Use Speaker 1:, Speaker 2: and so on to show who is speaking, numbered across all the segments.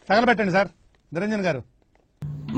Speaker 1: తగలబెట్టండి sir Niranjan గారు.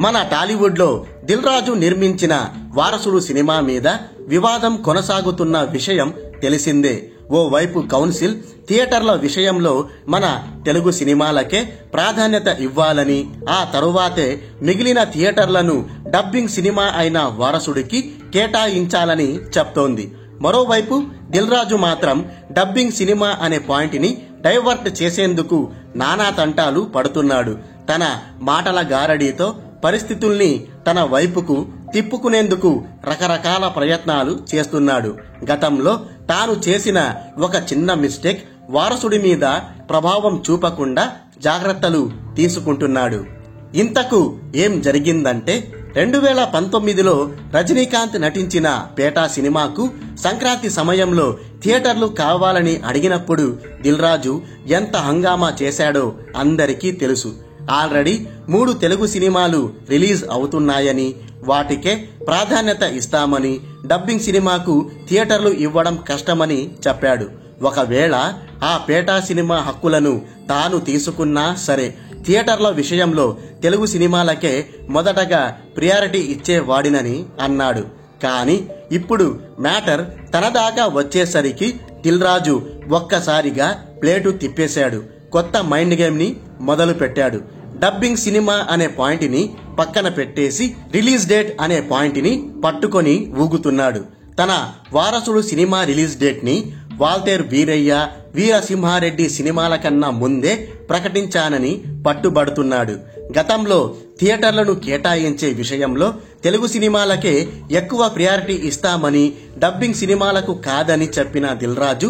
Speaker 2: మన టాలీవుడ్ లో దిల్ రాజు నిర్మించిన వారసుడు సినిమా మీద వివాదం కొనసాగుతున్న విషయం తెలిసిందే. ఓవైపు కౌన్సిల్ థియేటర్ల విషయంలో మన తెలుగు సినిమాలకే ప్రాధాన్యత ఇవ్వాలని, ఆ తరువాతే మిగిలిన థియేటర్లను డబ్బింగ్ సినిమా అయిన వారసుడికి కేటాయించాలని చెప్తోంది. మరోవైపు దిల్ రాజు మాత్రం డబ్బింగ్ సినిమా అనే పాయింట్ ని డైవర్ట్ చేసేందుకు నానా తంటాలు పడుతున్నాడు. తన మాటల గారడీతో పరిస్థితుల్ని తన వైపుకు తిప్పుకునేందుకు రకరకాల ప్రయత్నాలు చేస్తున్నాడు. గతంలో తాను చేసిన ఒక చిన్న మిస్టేక్ వారసుడి మీద ప్రభావం చూపకుండా జాగ్రత్తలు తీసుకుంటున్నాడు. ఇంతకు ఏం జరిగిందంటే 2019లో రజనీకాంత్ నటించిన పేటా సినిమాకు సంక్రాంతి సమయంలో థియేటర్లు కావాలని అడిగినప్పుడు దిల్ రాజు ఎంత హంగామా చేశాడో అందరికీ తెలుసు. ఆల్రెడీ 3 తెలుగు సినిమాలు రిలీజ్ అవుతున్నాయని, వాటికే ప్రాధాన్యత ఇస్తామని, డబ్బింగ్ సినిమాకు థియేటర్లు ఇవ్వడం కష్టమని చెప్పాడు. ఒకవేళ ఆ పేటా సినిమా హక్కులను తాను తీసుకున్నా సరే థియేటర్ల విషయంలో తెలుగు సినిమాలకే మొదటగా ప్రియారిటీ ఇచ్చేవాడినని అన్నాడు. కానీ ఇప్పుడు మ్యాటర్ తన దాకా వచ్చేసరికి దిల్ రాజు ఒక్కసారిగా ప్లేటు తిప్పేశాడు. కొత్త మైండ్ గేమ్ ని మొదలు పెట్టాడు. డబ్బింగ్ సినిమా అనే పాయింట్ ని పక్కన పెట్టేసి రిలీజ్ డేట్ అనే పాయింట్ ని పట్టుకొని ఊగుతున్నాడు. తన వారసుడు సినిమా రిలీజ్ డేట్ ని వాల్తేర్ వీరయ్య, వీరసింహారెడ్డి సినిమాల కన్నా ముందే ప్రకటించానని పట్టుబడుతున్నాడు. గతంలో థియేటర్లను కేటాయించే విషయంలో తెలుగు సినిమాలకే ఎక్కువ ప్రియారిటీ ఇస్తామని, డబ్బింగ్ సినిమాలకు కాదని చెప్పిన దిల్ రాజు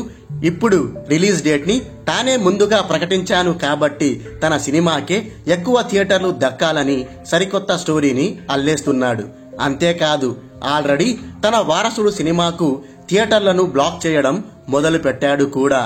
Speaker 2: ఇప్పుడు రిలీజ్ డేట్ ని తానే ముందుగా ప్రకటించాను కాబట్టి తన సినిమాకే ఎక్కువ థియేటర్లు దక్కాలని సరికొత్త స్టోరీని అల్లేస్తున్నాడు. అంతేకాదు ఆల్రెడీ తన వారసుడు సినిమాకు థియేటర్లను బ్లాక్ చేయడం మొదలు పెట్టాడు కూడా.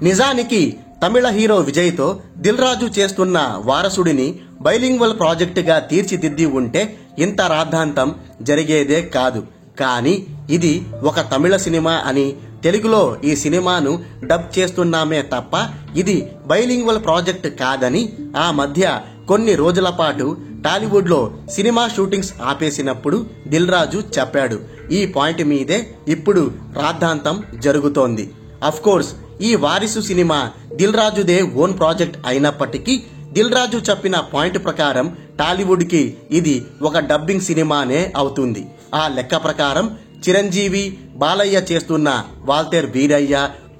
Speaker 2: నిజానికి తమిళ హీరో విజయ్ తో దిల్ రాజు చేస్తున్న వారసుడిని బైలింగ్వల్ ప్రాజెక్టుగా తీర్చిదిద్ది ఉంటే ఇంత రాద్ధాంతం జరిగేదే కాదు. కానీ ఇది ఒక తమిళ సినిమా అని, తెలుగులో ఈ సినిమాను డబ్ చేస్తున్నామే తప్ప ఇది బైలింగ్వల్ ప్రాజెక్ట్ కాదని ఆ మధ్య కొన్ని రోజుల పాటు టాలీవుడ్ లో సినిమా షూటింగ్స్ ఆపేసినప్పుడు దిల్ రాజు చెప్పాడు. ఈ పాయింట్ మీదే ఇప్పుడు రాద్ధాంతం జరుగుతోంది. అఫ్ కోర్స్ ఈ వారిసు సినిమా దిల్ రాజుదే ఓన్ ప్రాజెక్ట్ అయినప్పటికీ దిల్ రాజు చెప్పిన పాయింట్ ప్రకారం టాలీవుడ్ కి ఇది ఒక డబ్బింగ్ సినిమానే అవుతుంది. ఆ లెక్క ప్రకారం చిరంజీవి, బాలయ్య చేస్తున్న వాల్తేర్ వీరయ్య,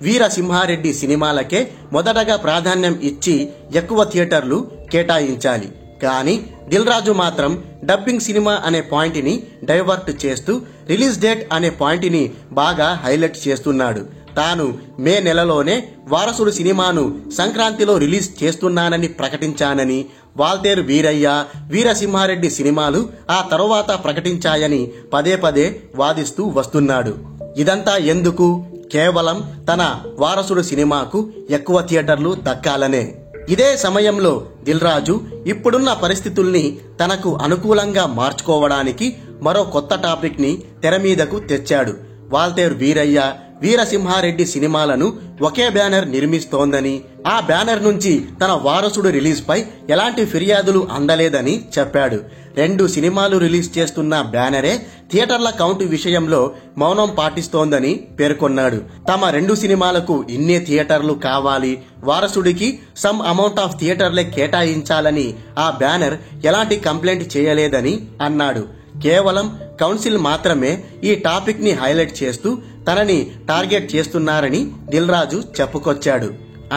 Speaker 2: వీరసింహారెడ్డి సినిమాలకే మొదటగా ప్రాధాన్యం ఇచ్చి ఎక్కువ థియేటర్లు కేటాయించాలి. కానీ దిల్ రాజు మాత్రం డబ్బింగ్ సినిమా అనే పాయింట్ ని డైవర్ట్ చేస్తూ రిలీజ్ డేట్ అనే పాయింట్ ని బాగా హైలైట్ చేస్తున్నాడు. తాను మే నెలలోనే వారసుడు సినిమాను సంక్రాంతిలో రిలీజ్ చేస్తున్నానని ప్రకటించానని, వాల్తేరు వీరయ్య, వీరసింహారెడ్డి సినిమాలు ఆ తరువాత ప్రకటించాయని పదే పదే వాదిస్తూ వస్తున్నాడు. ఇదంతా ఎందుకు? కేవలం తన వారసుడు సినిమాకు ఎక్కువ థియేటర్లు దక్కాలనే. ఇదే సమయంలో దిల్ రాజు ఇప్పుడున్న పరిస్థితుల్ని తనకు అనుకూలంగా మార్చుకోవడానికి మరో కొత్త టాపిక్ ని తెర మీదకు తెచ్చాడు. వాల్తేరు వీరయ్య, వీరసింహారెడ్డి సినిమాలను ఒకే బ్యానర్ నిర్మిస్తోందని, ఆ బ్యానర్ నుంచి తన వారసుడు రిలీజ్ పై ఎలాంటి ఫిర్యాదులు అందలేదని చెప్పాడు. 2 సినిమాలు రిలీజ్ చేస్తున్న బ్యానరే థియేటర్ల కౌంట్ విషయంలో మౌనం పాటిస్తోందని పేర్కొన్నాడు. తమ 2 సినిమాలకు ఇన్నే థియేటర్లు కావాలి, వారసుడికి సమ్ అమౌంట్ ఆఫ్ థియేటర్లే కేటాయించాలని ఆ బ్యానర్ ఎలాంటి కంప్లైంట్ చేయలేదని అన్నాడు. కేవలం కౌన్సిల్ మాత్రమే ఈ టాపిక్ ని హైలైట్ చేస్తూ తనని టార్గెట్ చేస్తున్నారని దిల్ రాజు చెప్పుకొచ్చాడు.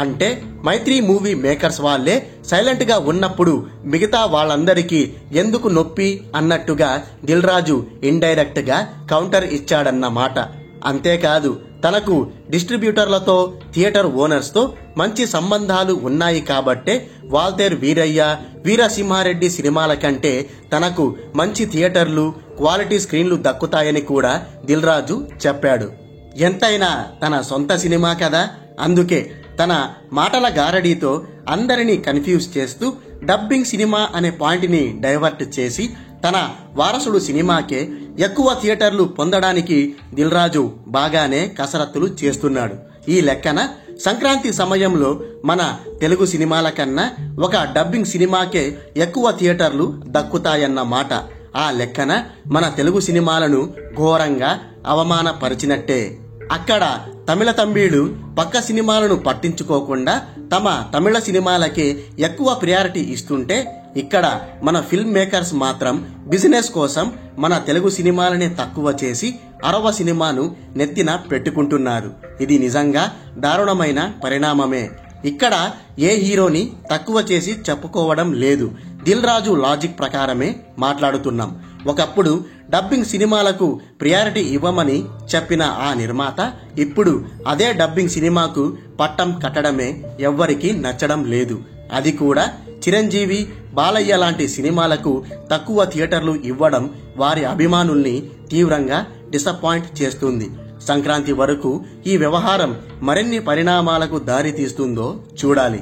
Speaker 2: అంటే మైత్రి మూవీ మేకర్స్ వాళ్లే సైలెంట్ గా ఉన్నప్పుడు మిగతా వాళ్ళందరికీ ఎందుకు నొప్పి అన్నట్టుగా దిల్ రాజు ఇండైరెక్ట్ గా కౌంటర్ ఇచ్చాడన్నమాట. అంతేకాదు తనకు డిస్ట్రిబ్యూటర్లతో, థియేటర్ ఓనర్స్ తో మంచి సంబంధాలు ఉన్నాయి కాబట్టే వాల్తేర్ వీరయ్య, వీరసింహారెడ్డి సినిమాల కంటే తనకు మంచి థియేటర్లు, క్వాలిటీ స్క్రీన్లు దక్కుతాయని కూడా దిల్ రాజు చెప్పాడు. ఎంతైనా తన సొంత సినిమా కదా, అందుకే తన మాటల గారడీతో అందరినీ కన్ఫ్యూజ్ చేస్తూ డబ్బింగ్ సినిమా అనే పాయింట్ ని డైవర్ట్ చేసి తన వారసుడు సినిమాకే ఎక్కువ థియేటర్లు పొందడానికి దిల్ రాజు బాగానే కసరత్తులు చేస్తున్నాడు. ఈ లెక్కన సంక్రాంతి సమయంలో మన తెలుగు సినిమాల కన్నా ఒక డబ్బింగ్ సినిమాకే ఎక్కువ థియేటర్లు దక్కుతాయన్న మాట. ఆ లెక్కన మన తెలుగు సినిమాలను ఘోరంగా అవమానపరిచినట్టే. అక్కడ తమిళ తంబీడు పక్క సినిమాలను పట్టించుకోకుండా తమ తమిళ సినిమాలకే ఎక్కువ ప్రయారిటీ ఇస్తుంటే, ఇక్కడ మన ఫిల్మ్ మేకర్స్ మాత్రం బిజినెస్ కోసం మన తెలుగు సినిమాలనే తక్కువ చేసి అరవ సినిమాను నెత్తిన పెట్టుకుంటున్నారు. ఇది నిజంగా దారుణమైన పరిణామమే. ఇక్కడ ఏ హీరోని తక్కువ చేసి చెప్పుకోవడం లేదు. దిల్ రాజు లాజిక్ ప్రకారమే మాట్లాడుతున్నాం. ఒకప్పుడు డబ్బింగ్ సినిమాలకు ప్రియారిటీ ఇవ్వమని చెప్పిన ఆ నిర్మాత ఇప్పుడు అదే డబ్బింగ్ సినిమాకు పట్టం కట్టడమే ఎవ్వరికీ నచ్చడం లేదు. అది కూడా చిరంజీవి, బాలయ్య లాంటి సినిమాలకు తక్కువ థియేటర్లు ఇవ్వడం వారి అభిమానుల్ని తీవ్రంగా డిసప్పాయింట్ చేస్తుంది. సంక్రాంతి వరకు ఈ వ్యవహారం మరిన్ని పరిణామాలకు దారి తీస్తుందో చూడాలి.